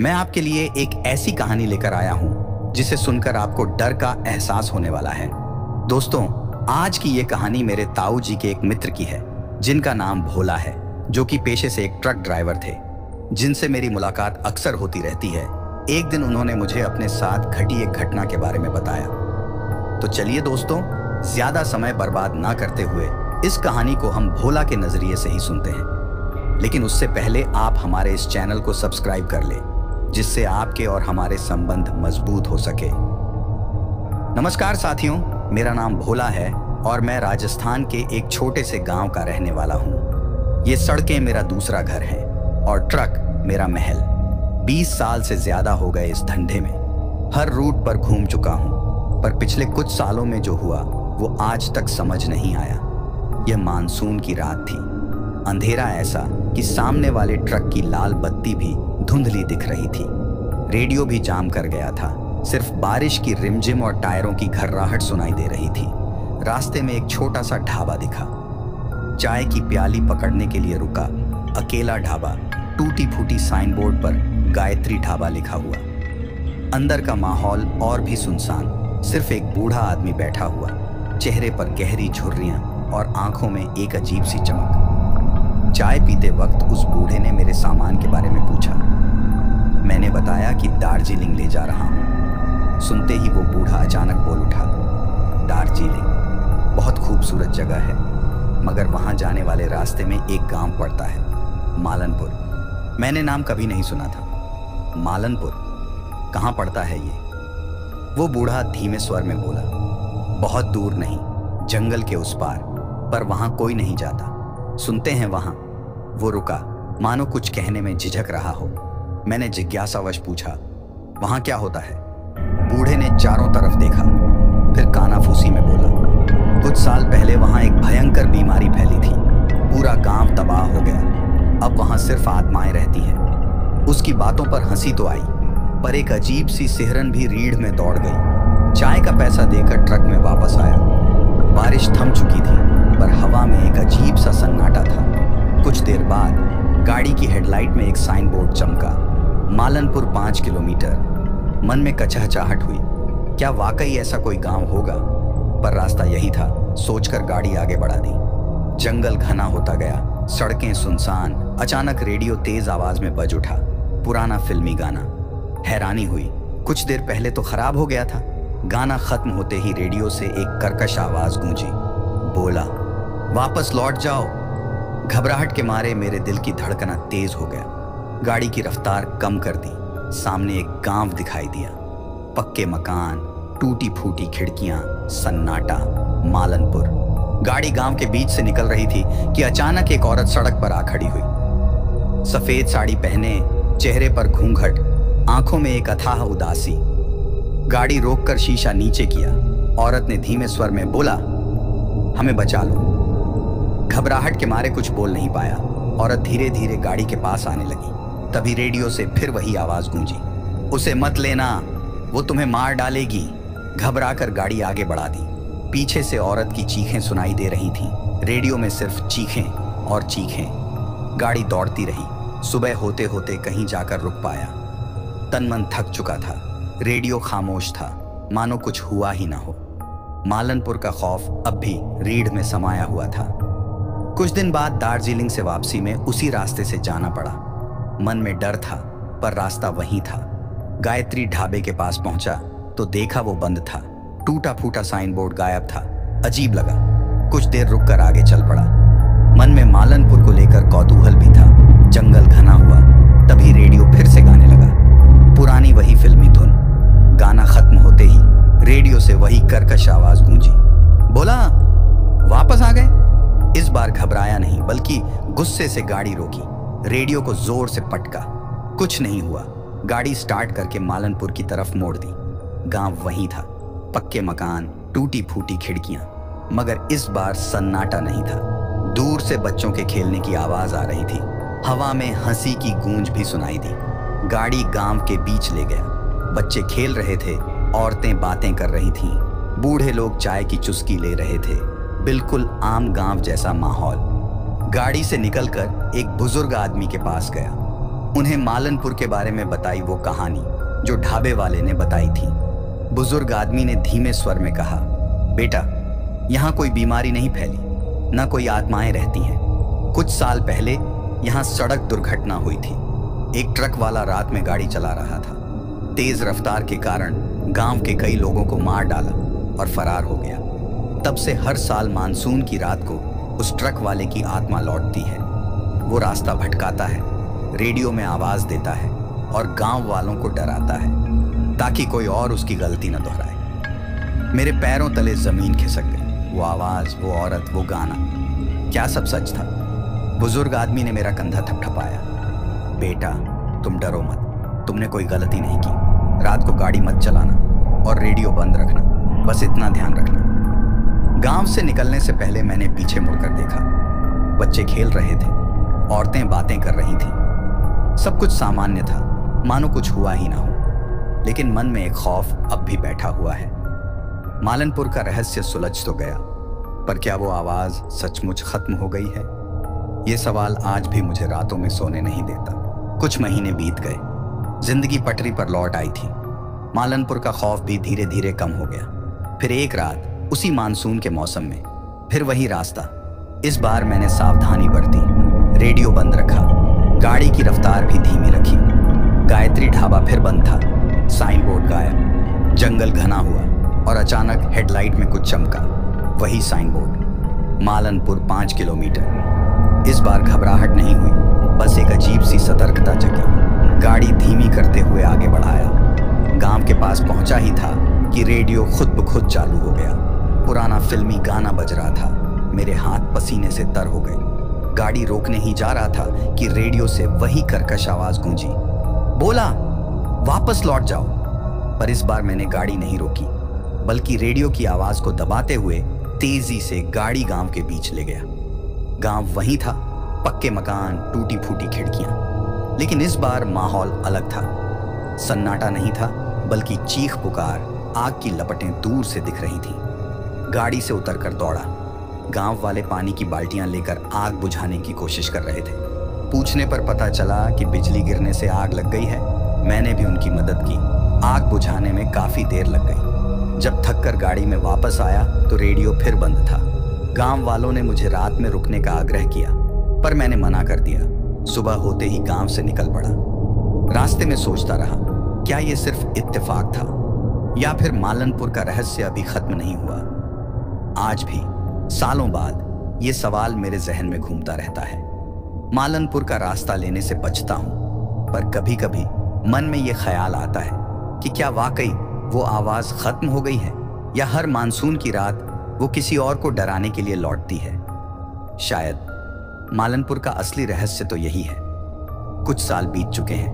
मैं आपके लिए एक ऐसी कहानी लेकर आया हूं जिसे सुनकर आपको डर का एहसास होने वाला है। दोस्तों, आज की ये कहानी मेरे ताऊ जी के एक मित्र की है जिनका नाम भोला है, जो कि पेशे से एक ट्रक ड्राइवर थे, जिनसे मेरी मुलाकात अक्सर होती रहती है। एक दिन उन्होंने मुझे अपने साथ घटी एक घटना के बारे में बताया। तो चलिए दोस्तों, ज्यादा समय बर्बाद ना करते हुए इस कहानी को हम भोला के नजरिए से ही सुनते हैं। लेकिन उससे पहले आप हमारे इस चैनल को सब्सक्राइब कर लें, जिससे आपके और हमारे संबंध मजबूत हो सके। नमस्कार साथियों, मेरा नाम भोला है और मैं राजस्थान के एक छोटे से गांव का रहने वाला हूं। ये सड़कें मेरा दूसरा घर है और ट्रक मेरा महल। 20 साल से ज्यादा हो गए इस धंधे में। हर रूट पर घूम चुका हूं, पर पिछले कुछ सालों में जो हुआ वो आज तक समझ नहीं आया। यह मानसून की रात थी। अंधेरा ऐसा कि सामने वाले ट्रक की लाल बत्ती भी धुंधली दिख रही थी। रेडियो भी जाम कर गया था। सिर्फ बारिश की रिमझिम और टायरों की घर्राहट सुनाई दे रही थी। रास्ते में एक छोटा सा ढाबा दिखा। चाय की प्याली पकड़ने के लिए रुका। अकेला ढाबा, टूटी फूटी साइन बोर्ड पर गायत्री ढाबा लिखा हुआ। अंदर का माहौल और भी सुनसान। सिर्फ एक बूढ़ा आदमी बैठा हुआ, चेहरे पर गहरी झुर्रियां और आंखों में एक अजीब सी चमक। चाय पीते वक्त उस बूढ़े ने मेरे सामान के बारे में पूछा। मैंने बताया कि दार्जिलिंग ले जा रहा हूं। सुनते ही वो बूढ़ा अचानक बोल उठा, दार्जिलिंग बहुत खूबसूरत जगह है, मगर वहां जाने वाले रास्ते में एक गांव पड़ता है, मालनपुर। मैंने नाम कभी नहीं सुना था। मालनपुर कहाँ पड़ता है ये? वो बूढ़ा धीमे स्वर में बोला, बहुत दूर नहीं, जंगल के उस पार, पर वहां कोई नहीं जाता। सुनते हैं वहां। वो रुका, मानो कुछ कहने में झिझक रहा हो। मैंने जिज्ञासावश पूछा, वहां क्या होता है? बूढ़े ने चारों तरफ देखा, फिर कानाफूसी में बोला, कुछ साल पहले वहां एक भयंकर बीमारी फैली थी। पूरा गांव तबाह हो गया। अब वहां सिर्फ आत्माएं रहती हैं। उसकी बातों पर हंसी तो आई, पर एक अजीब सी सिहरन भी रीढ़ में दौड़ गई। चाय का पैसा देकर ट्रक में वापस आया। बारिश थम चुकी थी, पर हवा में एक अजीब सा सन्नाटा था। कुछ देर बाद गाड़ी की हेडलाइट में एक साइन बोर्ड चमका, मालनपुर 5 किलोमीटर। मन में कचहचाहट हुई, क्या वाकई ऐसा कोई गांव होगा? पर रास्ता यही था, सोचकर गाड़ी आगे बढ़ा दी। जंगल घना होता गया, सड़कें सुनसान। अचानक रेडियो तेज आवाज में बज उठा, पुराना फिल्मी गाना। हैरानी हुई, कुछ देर पहले तो खराब हो गया था। गाना खत्म होते ही रेडियो से एक कर्कश आवाज गूंजी, बोला, वापस लौट जाओ। घबराहट के मारे मेरे दिल की धड़कना तेज हो गया। गाड़ी की रफ्तार कम कर दी। सामने एक गांव दिखाई दिया। पक्के मकान, टूटी फूटी खिड़कियां, सन्नाटा, मालनपुर। गाड़ी गांव के बीच से निकल रही थी कि अचानक एक औरत सड़क पर आ खड़ी हुई। सफेद साड़ी पहने, चेहरे पर घूंघट, आंखों में एक अथाह उदासी। गाड़ी रोककर शीशा नीचे किया। औरत ने धीमे स्वर में बोला, हमें बचा लो। घबराहट के मारे कुछ बोल नहीं पाया। औरत धीरे धीरे गाड़ी के पास आने लगी। तभी रेडियो से फिर वही आवाज गूंजी, उसे मत लेना, वो तुम्हें मार डालेगी। घबराकर गाड़ी आगे बढ़ा दी। पीछे से औरत की चीखें सुनाई दे रही थीं। रेडियो में सिर्फ चीखें और चीखें। गाड़ी दौड़ती रही। सुबह होते होते कहीं जाकर रुक पाया। तन मन थक चुका था। रेडियो खामोश था, मानो कुछ हुआ ही ना हो। मालनपुर का खौफ अब भी रीढ़ में समाया हुआ था। कुछ दिन बाद दार्जिलिंग से वापसी में उसी रास्ते से जाना पड़ा। मन में डर था, पर रास्ता वही था। गायत्री ढाबे के पास पहुंचा तो देखा वो बंद था। टूटा फूटा साइन बोर्ड गायब था। अजीब लगा। कुछ देर रुककर आगे चल पड़ा। मन में मालनपुर को लेकर कौतूहल भी था। जंगल घना हुआ। तभी रेडियो फिर से गाने लगा, पुरानी वही फिल्मी धुन। गाना खत्म होते ही रेडियो से वही कर्कश आवाज गूंजी, बोला, वापस आ गए। इस बार घबराया नहीं, बल्कि गुस्से से गाड़ी रोकी। रेडियो को जोर से पटका। कुछ नहीं हुआ। गाड़ी स्टार्ट करके मालनपुर की तरफ मोड़ दी। गांव वही था, पक्के मकान, टूटी फूटी खिड़कियां, मगर इस बार सन्नाटा नहीं था। दूर से बच्चों के खेलने की आवाज आ रही थी। हवा में हंसी की गूंज भी सुनाई दी। गाड़ी गांव के बीच ले गया। बच्चे खेल रहे थे, औरतें बातें कर रही थीं, बूढ़े लोग चाय की चुस्की ले रहे थे। बिल्कुल आम गांव जैसा माहौल। गाड़ी से निकलकर एक बुजुर्ग आदमी के पास गया। उन्हें मालनपुर के बारे में बताई वो कहानी जो ढाबे वाले ने बताई थी। बुजुर्ग आदमी ने धीमे स्वर में कहा, बेटा, यहाँ कोई बीमारी नहीं फैली, ना कोई आत्माएं रहती हैं। कुछ साल पहले यहाँ सड़क दुर्घटना हुई थी। एक ट्रक वाला रात में गाड़ी चला रहा था। तेज रफ्तार के कारण गांव के कई लोगों को मार डाला और फरार हो गया। तब से हर साल मानसून की रात को उस ट्रक वाले की आत्मा लौटती है। वो रास्ता भटकाता है, रेडियो में आवाज देता है और गांव वालों को डराता है ताकि कोई और उसकी गलती न दोहराए। मेरे पैरों तले जमीन खिसक गई। वो आवाज, वो औरत, वो गाना, क्या सब सच था? बुजुर्ग आदमी ने मेरा कंधा थपथपाया। बेटा, तुम डरो मत, तुमने कोई गलती नहीं की। रात को गाड़ी मत चलाना और रेडियो बंद रखना, बस इतना ध्यान रखना। गांव से निकलने से पहले मैंने पीछे मुड़कर देखा। बच्चे खेल रहे थे, औरतें बातें कर रही थीं। सब कुछ सामान्य था, मानो कुछ हुआ ही ना हो। लेकिन मन में एक खौफ अब भी बैठा हुआ है। मालनपुर का रहस्य सुलझ तो गया, पर क्या वो आवाज सचमुच खत्म हो गई है? ये सवाल आज भी मुझे रातों में सोने नहीं देता। कुछ महीने बीत गए, जिंदगी पटरी पर लौट आई थी। मालनपुर का खौफ भी धीरे धीरे कम हो गया। फिर एक रात उसी मानसून के मौसम में फिर वही रास्ता। इस बार मैंने सावधानी बरती, रेडियो बंद रखा, गाड़ी की रफ्तार भी धीमी रखी। गायत्री ढाबा फिर बंद था, साइन बोर्ड गायब, जंगल घना हुआ और अचानक हेडलाइट में कुछ चमका। वही साइन बोर्ड, मालनपुर 5 किलोमीटर। इस बार घबराहट नहीं हुई, बस एक अजीब सी सतर्कता जगी। गाड़ी धीमी करते हुए आगे बढ़ाया। गांव के पास पहुंचा ही था कि रेडियो खुद ब खुद चालू हो गया। पुराना फिल्मी गाना बज रहा था। मेरे हाथ पसीने से तर हो गए। गाड़ी रोकने ही जा रहा था कि रेडियो से वही कर्कश आवाज गूंजी, बोला, वापस लौट जाओ। पर इस बार मैंने गाड़ी नहीं रोकी, बल्कि रेडियो की आवाज को दबाते हुए तेजी से गाड़ी गांव के बीच ले गया। गांव वही था, पक्के मकान, टूटी फूटी खिड़कियां। लेकिन इस बार माहौल अलग था। सन्नाटा नहीं था, बल्कि चीख पुकार, आग की लपटें दूर से दिख रही थीं। गाड़ी से उतरकर दौड़ा। गांव वाले पानी की बाल्टियां लेकर आग बुझाने की कोशिश कर रहे थे। पूछने पर पता चला कि बिजली गिरने से आग लग गई है। मैंने भी उनकी मदद की। आग बुझाने में काफी देर लग गई। जब थककर गाड़ी में वापस आया तो रेडियो फिर बंद था। गांव वालों ने मुझे रात में रुकने का आग्रह किया, पर मैंने मना कर दिया। सुबह होते ही गांव से निकल पड़ा। रास्ते में सोचता रहा, क्या ये सिर्फ इत्तेफाक था या फिर मालनपुर का रहस्य अभी खत्म नहीं हुआ? आज भी सालों बाद ये सवाल मेरे जहन में घूमता रहता है। मालनपुर का रास्ता लेने से बचता हूं, पर कभी कभी मन में ये ख्याल आता है कि क्या वाकई वो आवाज खत्म हो गई है, या हर मानसून की रात वो किसी और को डराने के लिए लौटती है। शायद मालनपुर का असली रहस्य तो यही है। कुछ साल बीत चुके हैं।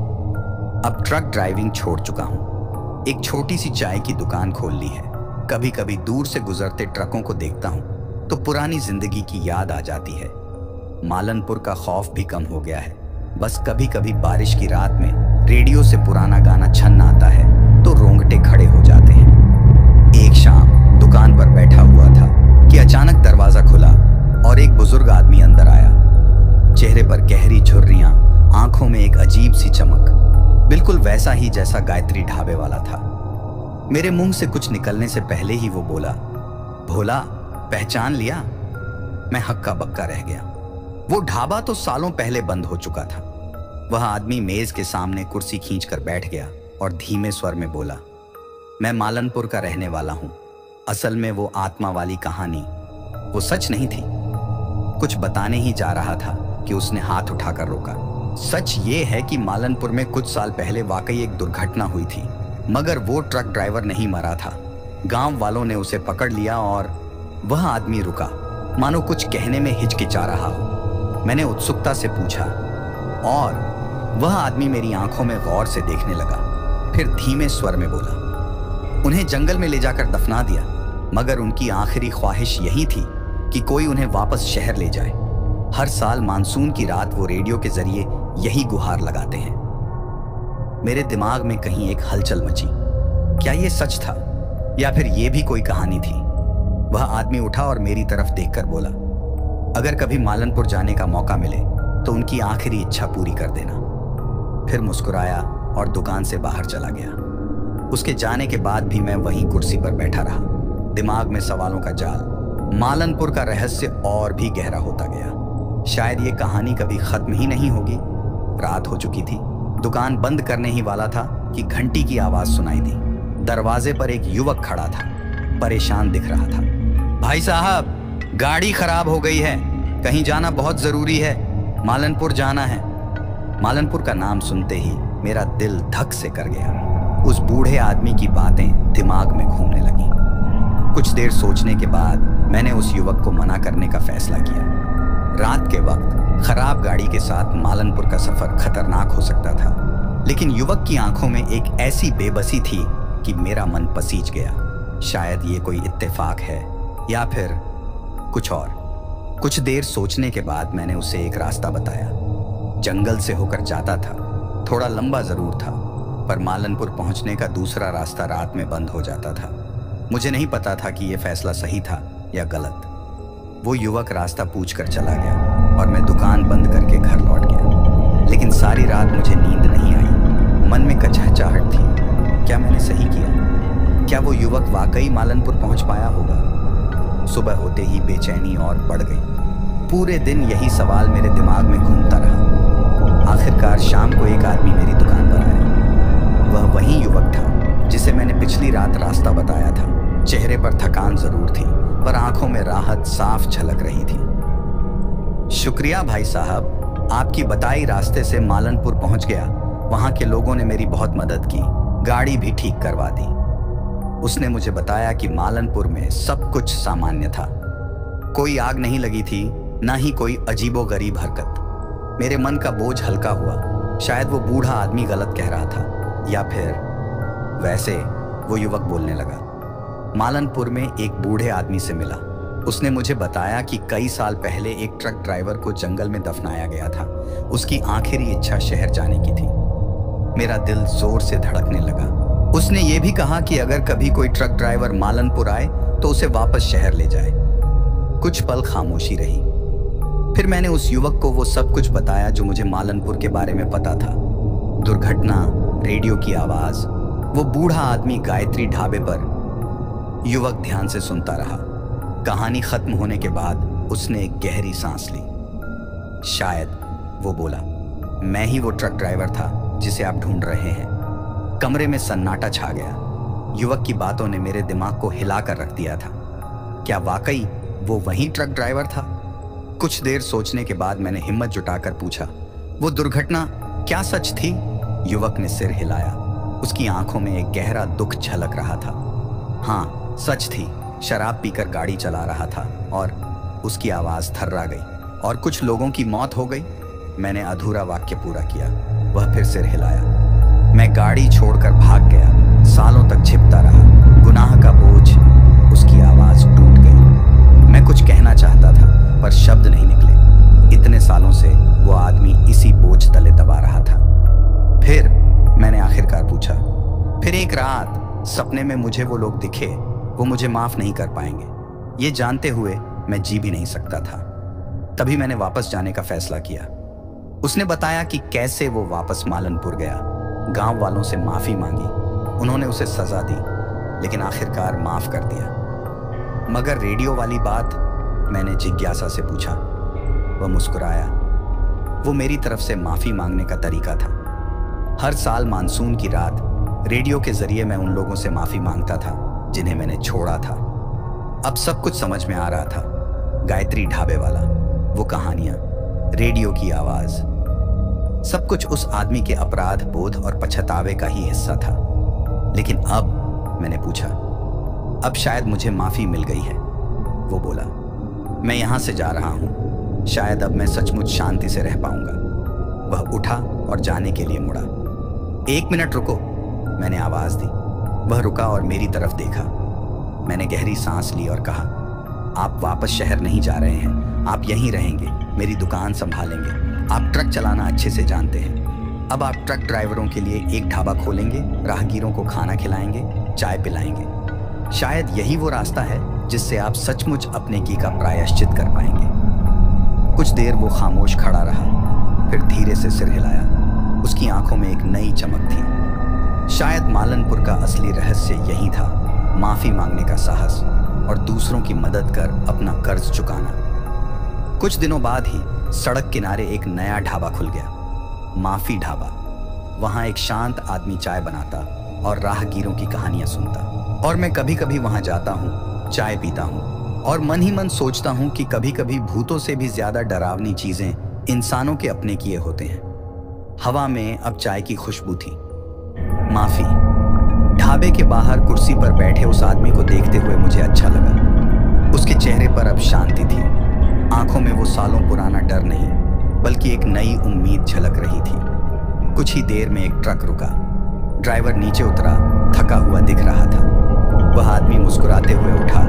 अब ट्रक ड्राइविंग छोड़ चुका हूं। एक छोटी सी चाय की दुकान खोल ली है। कभी कभी दूर से गुजरते ट्रकों को देखता हूं तो पुरानी जिंदगी की याद आ जाती है। मालनपुर का खौफ भी कम हो गया है। बस कभी कभी बारिश की रात में रेडियो से पुराना गाना छन आता है तो रोंगटे खड़े हो जाते हैं। एक शाम दुकान पर बैठा हुआ था कि अचानक दरवाजा खुला और एक बुजुर्ग आदमी अंदर आया। चेहरे पर गहरी झुर्रियां, आंखों में एक अजीब सी चमक, बिल्कुल वैसा ही जैसा गायत्री ढाबे वाला था। मेरे मुंह से कुछ निकलने से पहले ही वो बोला, भोला, पहचान लिया? मैं हक्का बक्का रह गया। वो ढाबा तो सालों पहले बंद हो चुका था। वह आदमी मेज के सामने कुर्सी खींचकर बैठ गया और धीमे स्वर में बोला, मैं मालनपुर का रहने वाला हूं। असल में वो आत्मा वाली कहानी वो सच नहीं थी। कुछ बताने ही जा रहा था कि उसने हाथ उठाकर रोका। सच ये है कि मालनपुर में कुछ साल पहले वाकई एक दुर्घटना हुई थी, मगर वो ट्रक ड्राइवर नहीं मरा था। गांव वालों ने उसे पकड़ लिया और वह आदमी रुका, मानो कुछ कहने में हिचकिचा रहा हो। मैंने उत्सुकता से पूछा और वह आदमी मेरी आंखों में गौर से देखने लगा। फिर धीमे स्वर में बोला, उन्हें जंगल में ले जाकर दफना दिया, मगर उनकी आखिरी ख्वाहिश यही थी कि कोई उन्हें वापस शहर ले जाए। हर साल मानसून की रात वो रेडियो के जरिए यही गुहार लगाते हैं। मेरे दिमाग में कहीं एक हलचल मची। क्या ये सच था या फिर ये भी कोई कहानी थी? वह आदमी उठा और मेरी तरफ देखकर बोला, अगर कभी मालनपुर जाने का मौका मिले तो उनकी आखिरी इच्छा पूरी कर देना। फिर मुस्कुराया और दुकान से बाहर चला गया। उसके जाने के बाद भी मैं वहीं कुर्सी पर बैठा रहा, दिमाग में सवालों का जाल। मालनपुर का रहस्य और भी गहरा होता गया। शायद ये कहानी कभी खत्म ही नहीं होगी। रात हो चुकी थी, दुकान बंद करने ही वाला था कि घंटी की आवाज सुनाई दी। दरवाजे पर एक युवक खड़ा था, परेशान दिख रहा था। भाई साहब, गाड़ी खराब हो गई है, कहीं जाना बहुत जरूरी है, मालनपुर जाना है। मालनपुर का नाम सुनते ही मेरा दिल धक से कर गया। उस बूढ़े आदमी की बातें दिमाग में घूमने लगी। कुछ देर सोचने के बाद मैंने उस युवक को मना करने का फैसला किया। रात के वक्त खराब गाड़ी के साथ मालनपुर का सफर खतरनाक हो सकता था, लेकिन युवक की आंखों में एक ऐसी बेबसी थी कि मेरा मन पसीज गया। शायद ये कोई इत्तेफाक है या फिर कुछ और। कुछ देर सोचने के बाद मैंने उसे एक रास्ता बताया। जंगल से होकर जाता था, थोड़ा लंबा जरूर था, पर मालनपुर पहुंचने का दूसरा रास्ता रात में बंद हो जाता था। मुझे नहीं पता था कि यह फैसला सही था या गलत। वो युवक रास्ता पूछकर चला गया और मैं दुकान बंद करके घर लौट गया। लेकिन सारी रात मुझे नींद नहीं आई। मन में कचहचाहट थी। क्या मैंने सही किया? क्या वो युवक वाकई मालनपुर पहुंच पाया होगा? सुबह होते ही बेचैनी और बढ़ गई। पूरे दिन यही सवाल मेरे दिमाग में घूमता रहा। आखिरकार शाम को एक आदमी मेरी दुकान पर आया। वह वही युवक था जिसे मैंने पिछली रात रास्ता बताया था। चेहरे पर थकान जरूर थी, पर आंखों में राहत साफ झलक रही थी। शुक्रिया भाई साहब, आपकी बताई रास्ते से मालनपुर पहुंच गया। वहां के लोगों ने मेरी बहुत मदद की, गाड़ी भी ठीक करवा दी। उसने मुझे बताया कि मालनपुर में सब कुछ सामान्य था। कोई आग नहीं लगी थी, ना ही कोई अजीबोगरीब हरकत। मेरे मन का बोझ हल्का हुआ। शायद वो बूढ़ा आदमी गलत कह रहा था, या फिर वैसे वो युवक बोलने लगा। मालनपुर में एक बूढ़े आदमी से मिला। उसने मुझे बताया कि कई साल पहले एक ट्रक ड्राइवर को जंगल में दफनाया गया था। उसकी आखिरी इच्छा शहर जाने की थी। मेरा दिल जोर से धड़कने लगा। उसने ये भी कहा कि अगर कभी कोई ट्रक ड्राइवर मालनपुर आए तो उसे वापस शहर ले जाए। कुछ पल खामोशी रही। फिर मैंने उस युवक को वो सब कुछ बताया जो मुझे मालनपुर के बारे में पता था। दुर्घटना, रेडियो की आवाज, वो बूढ़ा आदमी गायत्री ढाबे पर। युवक ध्यान से सुनता रहा। कहानी खत्म होने के बाद उसने एक गहरी सांस ली। शायद, वो बोला, मैं ही वो ट्रक ड्राइवर था जिसे आप ढूंढ रहे हैं। कमरे में सन्नाटा छा गया। युवक की बातों ने मेरे दिमाग को हिलाकर रख दिया था। क्या वाकई वो वही ट्रक ड्राइवर था? कुछ देर सोचने के बाद मैंने हिम्मत जुटाकर पूछा, वो दुर्घटना क्या सच थी? युवक ने सिर हिलाया। उसकी आंखों में एक गहरा दुख झलक रहा था। हाँ, सच थी। शराब पीकर गाड़ी चला रहा था और उसकी आवाज थर्रा गई और कुछ लोगों की मौत हो गई। मैंने अधूरा वाक्य पूरा किया। वह फिर सिर हिलाया। मैं गाड़ी छोड़कर भाग गया। सालों तक छिपता रहा। गुनाह का बोझ। उसकी आवाज टूट गई। मैं कुछ कहना चाहता था, पर शब्द नहीं निकले। इतने सालों से वो आदमी इसी बोझ तले दबा रहा था। फिर मैंने आखिरकार पूछा, फिर एक रात सपने में मुझे वो लोग दिखे, वो मुझे माफ नहीं कर पाएंगे। ये जानते हुए मैं जी भी नहीं सकता था। तभी मैंने वापस जाने का फैसला किया। उसने बताया कि कैसे वो वापस मालनपुर गया। गांव वालों से माफी मांगी। उन्होंने उसे सजा दी, लेकिन आखिरकार माफ कर दिया। मगर रेडियो वाली बात? मैंने जिज्ञासा से पूछा। वह मुस्कुराया। वो मेरी तरफ से माफी मांगने का तरीका था। हर साल मानसून की रात रेडियो के जरिए मैं उन लोगों से माफी मांगता था जिन्हें मैंने छोड़ा था। अब सब कुछ समझ में आ रहा था। गायत्री ढाबे वाला, वो कहानियां, रेडियो की आवाज, सब कुछ उस आदमी के अपराध बोध और पछतावे का ही हिस्सा था। लेकिन अब मैंने पूछा, अब शायद मुझे माफी मिल गई है। वो बोला, मैं यहां से जा रहा हूं। शायद अब मैं सचमुच शांति से रह पाऊंगा। वह उठा और जाने के लिए मुड़ा। 1 मिनट रुको, मैंने आवाज दी। वह रुका और मेरी तरफ देखा। मैंने गहरी सांस ली और कहा, आप वापस शहर नहीं जा रहे हैं। आप यहीं रहेंगे, मेरी दुकान संभालेंगे। आप ट्रक चलाना अच्छे से जानते हैं। अब आप ट्रक ड्राइवरों के लिए एक ढाबा खोलेंगे, राहगीरों को खाना खिलाएंगे, चाय पिलाएंगे। शायद यही वो रास्ता है जिससे आप सचमुच अपने की का प्रायश्चित कर पाएंगे। कुछ देर वो खामोश खड़ा रहा, फिर धीरे से सिर हिलाया। उसकी आंखों में एक नई चमक थी। शायद मालनपुर का असली रहस्य यही था, माफी मांगने का साहस और दूसरों की मदद कर अपना कर्ज चुकाना। कुछ दिनों बाद ही सड़क किनारे एक नया ढाबा खुल गया, माफी ढाबा। वहां एक शांत आदमी चाय बनाता और राहगीरों की कहानियां सुनता। और मैं कभी कभी वहां जाता हूँ, चाय पीता हूँ और मन ही मन सोचता हूँ कि कभी कभी भूतों से भी ज्यादा डरावनी चीजें इंसानों के अपने किए होते हैं। हवा में अब चाय की खुशबू थी। माफी ढाबे के बाहर कुर्सी पर बैठे उस आदमी को देखते हुए मुझे अच्छा लगा। उसके चेहरे पर अब शांति थी, आंखों में वो सालों पुराना डर नहीं, बल्कि एक नई उम्मीद झलक रही थी। कुछ ही देर में एक ट्रक रुका। ड्राइवर नीचे उतरा, थका हुआ दिख रहा था। वह आदमी मुस्कुराते हुए उठा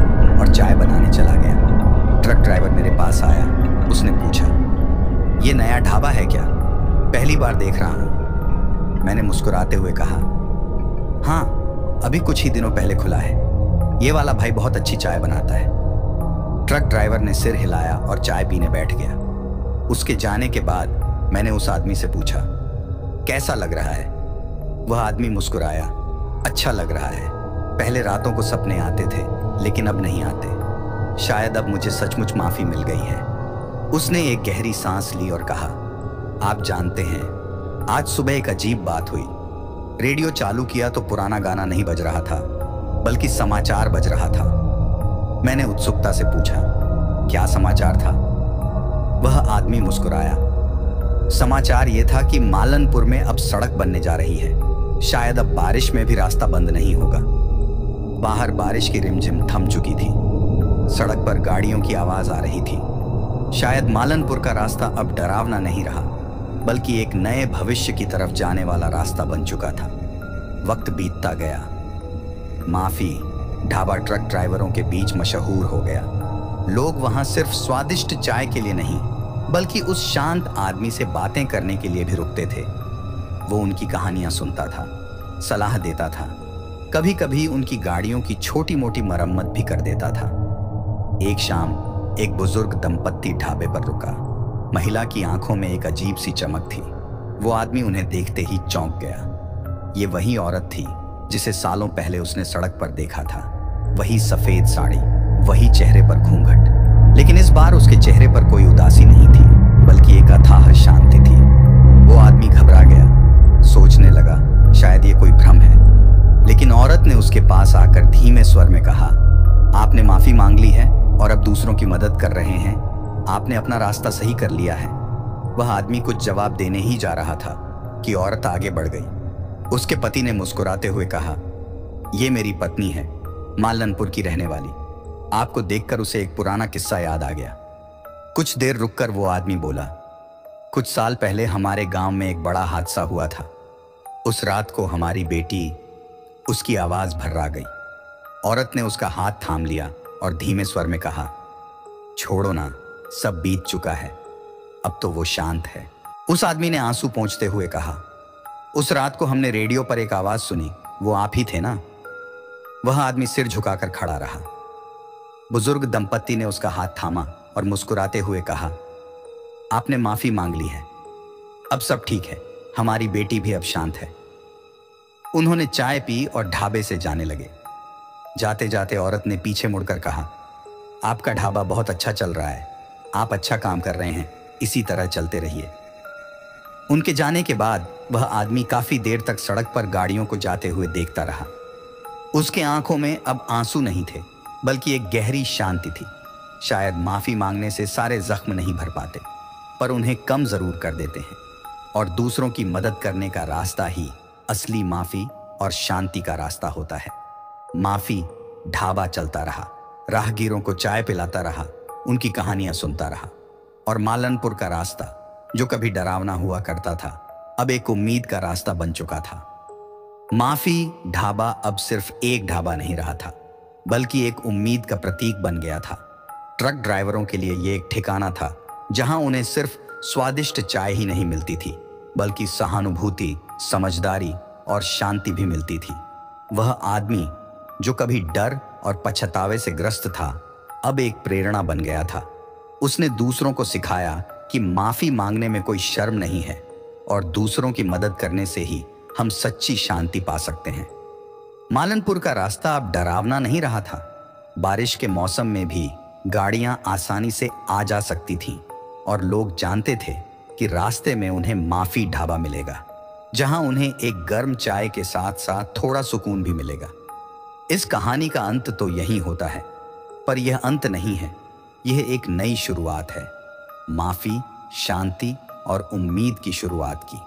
और चाय बनाने चला गया। ट्रक ड्राइवर मेरे पास आया। उसने पूछा, ये नया ढाबा है क्या? पहली बार देख रहा हूं। मैंने मुस्कुराते हुए कहा, हाँ, अभी कुछ ही दिनों पहले खुला है। ये वाला भाई बहुत अच्छी चाय बनाता है। ट्रक ड्राइवर ने सिर हिलाया और चाय पीने बैठ गया। उसके जाने के बाद मैंने उस आदमी से पूछा, कैसा लग रहा है? वह आदमी मुस्कुराया, अच्छा लग रहा है। पहले रातों को सपने आते थे, लेकिन अब नहीं आते। शायद अब मुझे सचमुच माफी मिल गई है। उसने एक गहरी सांस ली और कहा, आप जानते हैं, आज सुबह एक अजीब बात हुई। रेडियो चालू किया तो पुराना गाना नहीं बज रहा था, बल्कि समाचार बज रहा था। मैंने उत्सुकता से पूछा, क्या समाचार था? वह आदमी मुस्कुराया। समाचार यह था कि मालनपुर में अब सड़क बनने जा रही है। शायद अब बारिश में भी रास्ता बंद नहीं होगा। बाहर बारिश की रिमझिम थम चुकी थी। सड़क पर गाड़ियों की आवाज आ रही थी। शायद मालनपुर का रास्ता अब डरावना नहीं रहा, बल्कि एक नए भविष्य की तरफ जाने वाला रास्ता बन चुका था। वक्त बीतता गया। माफी ढाबा ट्रक ड्राइवरों के बीच मशहूर हो गया। लोग वहां सिर्फ स्वादिष्ट चाय के लिए नहीं, बल्कि उस शांत आदमी से बातें करने के लिए भी रुकते थे। वो उनकी कहानियां सुनता था, सलाह देता था, कभी कभी उनकी गाड़ियों की छोटी मोटी मरम्मत भी कर देता था। एक शाम एक बुजुर्ग दंपत्ति ढाबे पर रुका। महिला की आंखों में एक अजीब सी चमक थी। वो आदमी उन्हें देखते ही चौंक गया। ये वही औरत थी जिसे सालों पहले उसने सड़क पर देखा था। वही सफेद साड़ी, वही चेहरे पर घूंघट, लेकिन इस बार उसके चेहरे पर कोई उदासी नहीं थी, बल्कि एक अथाह शांति थी। वो आदमी घबरा गया, सोचने लगा शायद ये कोई भ्रम है। लेकिन औरत ने उसके पास आकर धीमे स्वर में कहा, आपने माफी मांग ली है और अब दूसरों की मदद कर रहे हैं। आपने अपना रास्ता सही कर लिया है। वह आदमी कुछ जवाब देने ही जा रहा था कि औरत आगे बढ़ गई। उसके पति ने मुस्कुराते हुए कहा, यह मेरी पत्नी है, मालनपुर की रहने वाली। आपको देखकर उसे एक पुराना किस्सा याद आ गया। कुछ देर रुककर वो आदमी बोला, कुछ साल पहले हमारे गांव में एक बड़ा हादसा हुआ था। उस रात को हमारी बेटी, उसकी आवाज भर्रा गई। औरत ने उसका हाथ थाम लिया और धीमे स्वर में कहा, छोड़ो ना, सब बीत चुका है, अब तो वो शांत है। उस आदमी ने आंसू पोंछते हुए कहा, उस रात को हमने रेडियो पर एक आवाज सुनी, वो आप ही थे ना? वह आदमी सिर झुकाकर खड़ा रहा। बुजुर्ग दंपत्ति ने उसका हाथ थामा और मुस्कुराते हुए कहा, आपने माफी मांग ली है, अब सब ठीक है, हमारी बेटी भी अब शांत है। उन्होंने चाय पी और ढाबे से जाने लगे। जाते जाते औरत ने पीछे मुड़कर कहा, आपका ढाबा बहुत अच्छा चल रहा है, आप अच्छा काम कर रहे हैं, इसी तरह चलते रहिए। उनके जाने के बाद वह आदमी काफी देर तक सड़क पर गाड़ियों को जाते हुए देखता रहा। उसके आंखों में अब आंसू नहीं थे, बल्कि एक गहरी शांति थी। शायद माफी मांगने से सारे जख्म नहीं भर पाते, पर उन्हें कम जरूर कर देते हैं। और दूसरों की मदद करने का रास्ता ही असली माफी और शांति का रास्ता होता है। माफी ढाबा चलता रहा, राहगीरों को चाय पिलाता रहा, उनकी कहानियां सुनता रहा। और मालनपुर का रास्ता, जो कभी डरावना हुआ करता था, अब एक उम्मीद का रास्ता बन चुका था। माफी ढाबा अब सिर्फ एक ढाबा नहीं रहा था, बल्कि एक उम्मीद का प्रतीक बन गया था। ट्रक ड्राइवरों के लिए यह एक ठिकाना था जहां उन्हें सिर्फ स्वादिष्ट चाय ही नहीं मिलती थी, बल्कि सहानुभूति, समझदारी और शांति भी मिलती थी। वह आदमी जो कभी डर और पछतावे से ग्रस्त था, अब एक प्रेरणा बन गया था। उसने दूसरों को सिखाया कि माफी मांगने में कोई शर्म नहीं है और दूसरों की मदद करने से ही हम सच्ची शांति पा सकते हैं। मालनपुर का रास्ता अब डरावना नहीं रहा था। बारिश के मौसम में भी गाड़ियां आसानी से आ जा सकती थीं और लोग जानते थे कि रास्ते में उन्हें माफी ढाबा मिलेगा, जहां उन्हें एक गर्म चाय के साथ साथ थोड़ा सुकून भी मिलेगा। इस कहानी का अंत तो यहीं होता है, पर यह अंत नहीं है, यह एक नई शुरुआत है। माफी, शांति और उम्मीद की शुरुआत की।